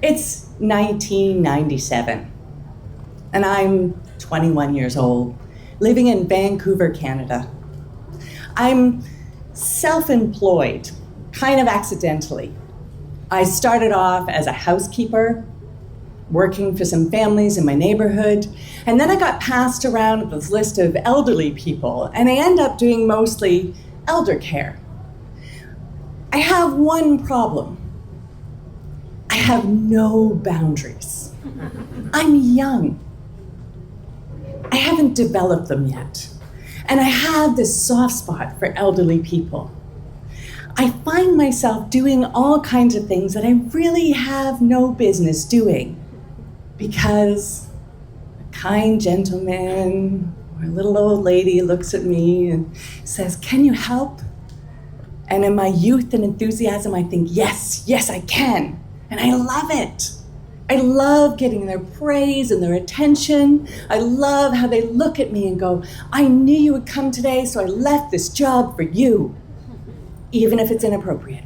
It's 1997, and I'm 21 years old, living in Vancouver, Canada. I'm self-employed, kind of accidentally. I started off as a housekeeper, working for some families in my neighborhood, and then I got passed around this list of elderly people, and I end up doing mostly elder care. I have one problem. I have no boundaries. I'm young. I haven't developed them yet. And I have this soft spot for elderly people. I find myself doing all kinds of things that I really have no business doing because a kind gentleman or a little old lady looks at me and says, "Can you help?" And in my youth and enthusiasm, I think, yes, I can. And I love it. I love getting their praise and their attention. I love how they look at me and go, "I knew you would come today, so I left this job for you," even if it's inappropriate.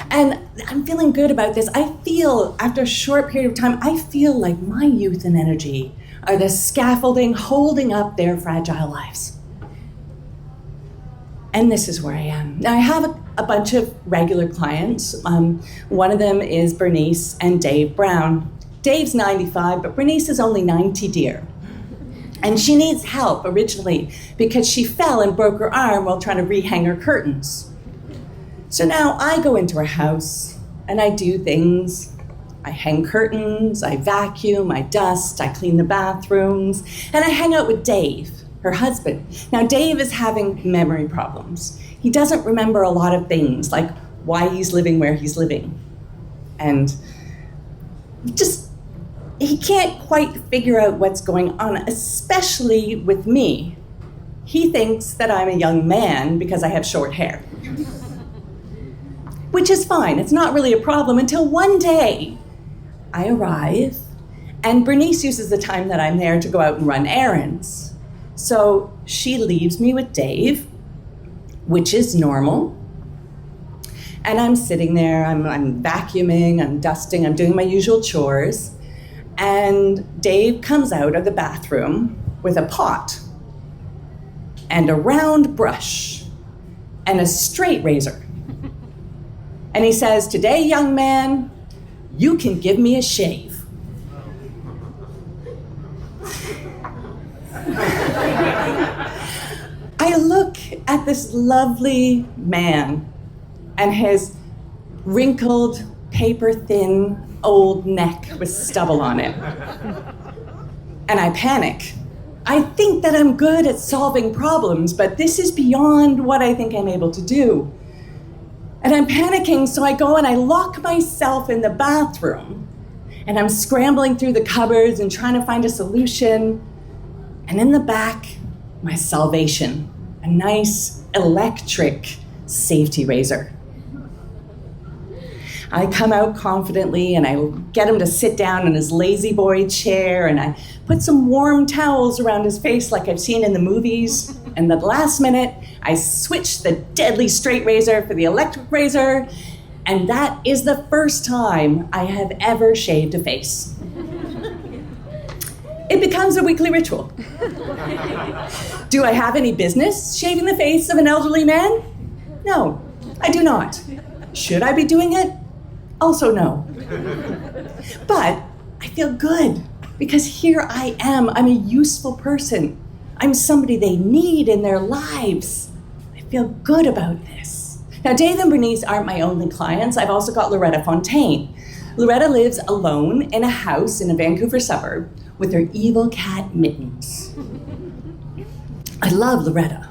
And I'm feeling good about this. I feel, after a short period of time, I feel like my youth and energy are the scaffolding holding up their fragile lives. And this is where I am. Now, I have a bunch of regular clients. One of them is Bernice and Dave Brown. Dave's 95, but Bernice is only 90, dear. And she needs help originally because she fell and broke her arm while trying to rehang her curtains. So now I go into her house and I do things. I hang curtains, I vacuum, I dust, I clean the bathrooms, and I hang out with Dave, her husband. Now, Dave is having memory problems. He doesn't remember a lot of things, like why he's living where he's living. And he can't quite figure out what's going on, especially with me. He thinks that I'm a young man because I have short hair. Which is fine, it's not really a problem until one day I arrive and Bernice uses the time that I'm there to go out and run errands. So she leaves me with Dave, which is normal. And I'm sitting there, I'm vacuuming, I'm dusting, I'm doing my usual chores. And Dave comes out of the bathroom with a pot and a round brush and a straight razor. And he says, "Today, young man, you can give me a shave." I look at this lovely man and his wrinkled, paper-thin old neck with stubble on it. And I panic. I think that I'm good at solving problems, but this is beyond what I think I'm able to do. And I'm panicking, so I go and I lock myself in the bathroom. And I'm scrambling through the cupboards and trying to find a solution. And in the back, my salvation, a nice electric safety razor. I come out confidently and I get him to sit down in his lazy boy chair and I put some warm towels around his face like I've seen in the movies. And at the last minute, I switch the deadly straight razor for the electric razor, and that is the first time I have ever shaved a face. It becomes a weekly ritual. Do I have any business shaving the face of an elderly man? No, I do not. Should I be doing it? Also no. But I feel good because here I am. I'm a useful person. I'm somebody they need in their lives. I feel good about this. Now, Dave and Bernice aren't my only clients. I've also got Loretta Fontaine. Loretta lives alone in a house in a Vancouver suburb with her evil cat, Mittens. I love Loretta,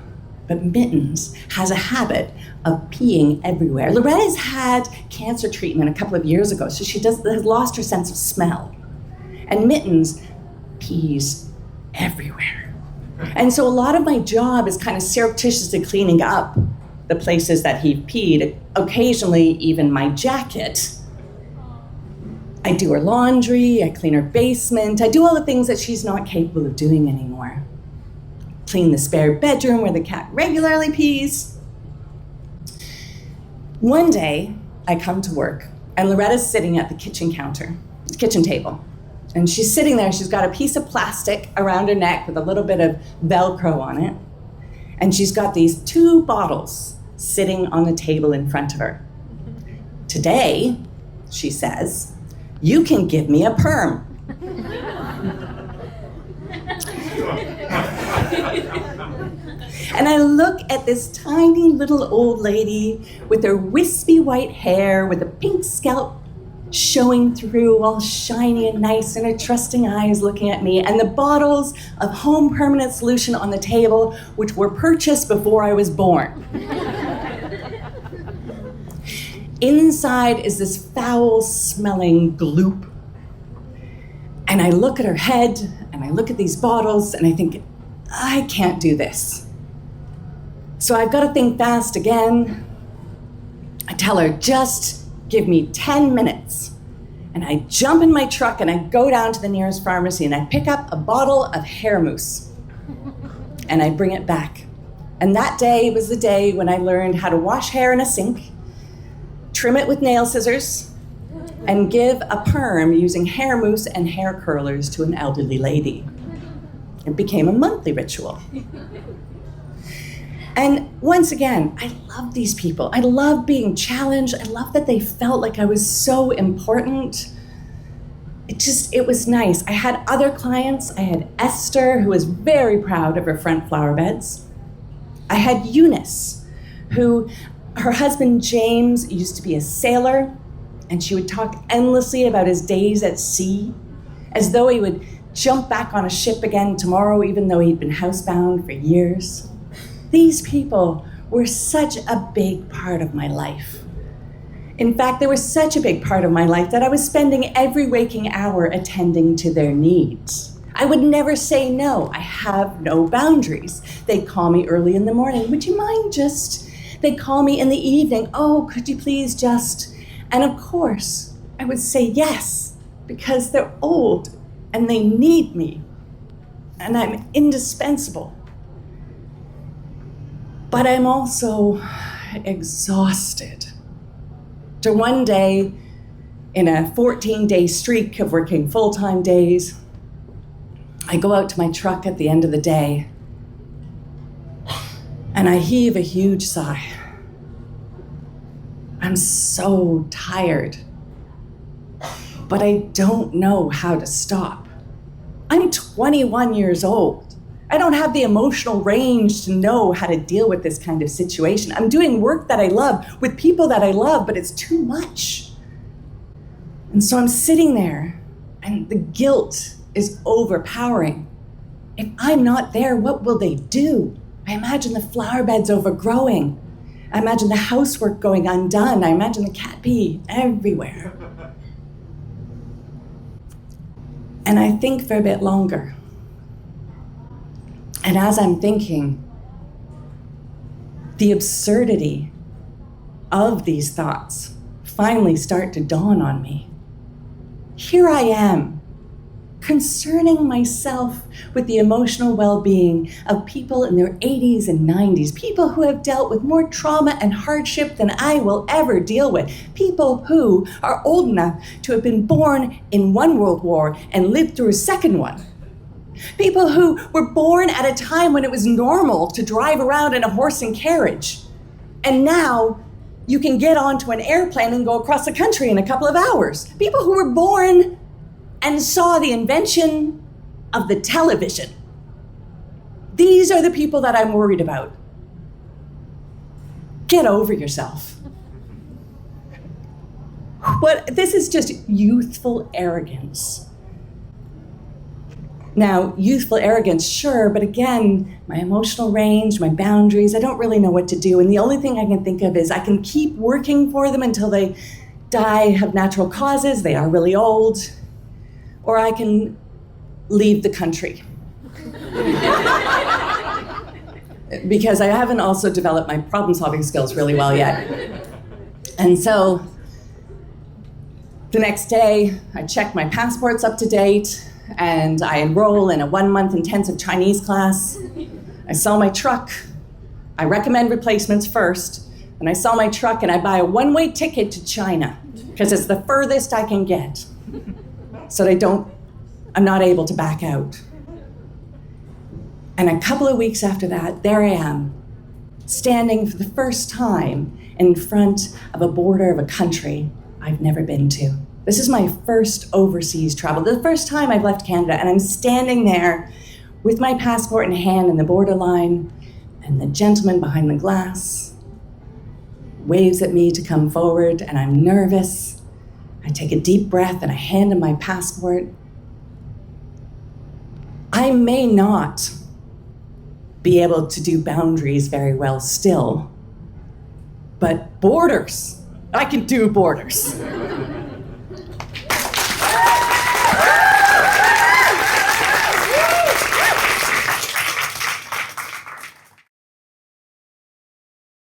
but Mittens has a habit of peeing everywhere. Loretta's had cancer treatment a couple of years ago, so she has lost her sense of smell. And Mittens pees everywhere. And so a lot of my job is kind of surreptitiously cleaning up the places that he peed, occasionally even my jacket. I do her laundry, I clean her basement, I do all the things that she's not capable of doing anymore. Clean the spare bedroom where the cat regularly pees. One day, I come to work And Loretta's sitting at the kitchen table. And she's sitting there, she's got a piece of plastic around her neck with a little bit of Velcro on it. And she's got these 2 bottles sitting on the table in front of her. Today, she says, you can give me a perm. And I look at this tiny little old lady with her wispy white hair, with a pink scalp showing through, all shiny and nice, and her trusting eyes looking at me, and the bottles of home permanent solution on the table, which were purchased before I was born. Inside is this foul-smelling gloop. And I look at her head, and I look at these bottles, and I think, I can't do this. So I've got to think fast again. I tell her, just give me 10 minutes. And I jump in my truck and I go down to the nearest pharmacy and I pick up a bottle of hair mousse. And I bring it back. And that day was the day when I learned how to wash hair in a sink, trim it with nail scissors, and give a perm using hair mousse and hair curlers to an elderly lady. It became a monthly ritual. And once again, I love these people. I love being challenged. I love that they felt like I was so important. It was nice. I had other clients. I had Esther, who was very proud of her front flower beds. I had Eunice, who, her husband James used to be a sailor, and she would talk endlessly about his days at sea, as though he would jump back on a ship again tomorrow, even though he'd been housebound for years. These people were such a big part of my life. In fact, they were such a big part of my life that I was spending every waking hour attending to their needs. I would never say no. I have no boundaries. They'd call me early in the morning. Would you mind just? They'd call me in the evening. Oh, could you please just? And of course, I would say yes, because they're old and they need me. And I'm indispensable. But I'm also exhausted. After one day, in a 14-day streak of working full-time days, I go out to my truck at the end of the day, and I heave a huge sigh. I'm so tired, but I don't know how to stop. I'm 21 years old. I don't have the emotional range to know how to deal with this kind of situation. I'm doing work that I love with people that I love, but it's too much. And so I'm sitting there, and the guilt is overpowering. If I'm not there, what will they do? I imagine the flower beds overgrowing. I imagine the housework going undone. I imagine the cat pee everywhere. And I think for a bit longer. And as I'm thinking, the absurdity of these thoughts finally start to dawn on me. Here I am, concerning myself with the emotional well-being of people in their 80s and 90s, people who have dealt with more trauma and hardship than I will ever deal with, people who are old enough to have been born in one world war and lived through a second one. People who were born at a time when it was normal to drive around in a horse and carriage. And now you can get onto an airplane and go across the country in a couple of hours. People who were born and saw the invention of the television. These are the people that I'm worried about. Get over yourself. This is just youthful arrogance. Now, youthful arrogance, sure, but again, my emotional range, my boundaries, I don't really know what to do. And the only thing I can think of is I can keep working for them until they die of natural causes, they are really old, or I can leave the country. Because I haven't also developed my problem-solving skills really well yet. And so, the next day, I check my passport's up to date, and I enroll in a 1-month intensive Chinese class. I sell my truck. I recommend replacements first. And I sell my truck and I buy a one-way ticket to China. because it's the furthest I can get so that I'm not able to back out. And a couple of weeks after that, there I am, standing for the first time in front of a border of a country I've never been to. This is my first overseas travel, the first time I've left Canada, and I'm standing there with my passport in hand in the borderline, and the gentleman behind the glass waves at me to come forward, and I'm nervous. I take a deep breath and I hand him my passport. I may not be able to do boundaries very well still, but borders, I can do borders.